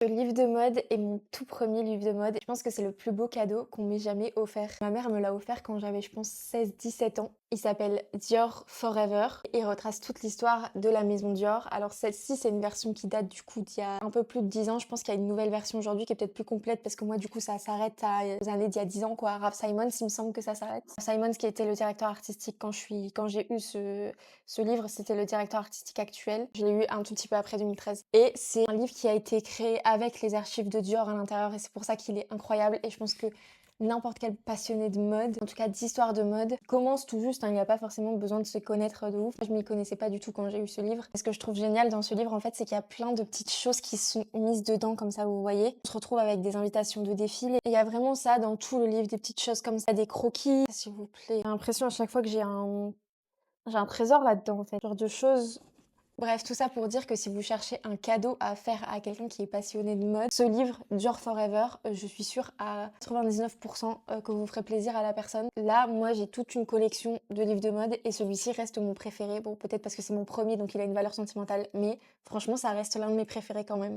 Le livre de mode est mon tout premier livre de mode. Je pense que c'est le plus beau cadeau qu'on m'ait jamais offert. Ma mère me l'a offert quand j'avais, je pense, 16-17 ans. Il s'appelle Dior Forever et retrace toute l'histoire de la maison Dior. Alors celle-ci, c'est une version qui date du coup d'il y a un peu plus de 10 ans. Je pense qu'il y a une nouvelle version aujourd'hui qui est peut-être plus complète parce que moi, du coup, ça s'arrête aux années d'il y a 10 ans, quoi. Raf Simons, il me semble que ça s'arrête. Simons, qui était le directeur artistique quand j'ai eu ce livre, c'était le directeur artistique actuel. Je l'ai eu un tout petit peu après 2013. Et c'est un livre qui a été créé avec les archives de Dior à l'intérieur et c'est pour ça qu'il est incroyable. Et je pense que n'importe quel passionné de mode, en tout cas d'histoire de mode, commence tout juste, hein, il n'y a pas forcément besoin de se connaître de ouf. Je m'y connaissais pas du tout quand j'ai eu ce livre. Ce que je trouve génial dans ce livre, en fait, c'est qu'il y a plein de petites choses qui sont mises dedans, comme ça, vous voyez. On se retrouve avec des invitations de défilés. Et il y a vraiment ça dans tout le livre, des petites choses comme ça, des croquis, s'il vous plaît. J'ai l'impression à chaque fois que j'ai un trésor là-dedans, en fait. Genre de choses. Bref, tout ça pour dire que si vous cherchez un cadeau à faire à quelqu'un qui est passionné de mode, ce livre, Dior Forever, je suis sûre à 99% que vous ferez plaisir à la personne. Là, moi, j'ai toute une collection de livres de mode et celui-ci reste mon préféré. Bon, peut-être parce que c'est mon premier, donc il a une valeur sentimentale, mais franchement, ça reste l'un de mes préférés quand même.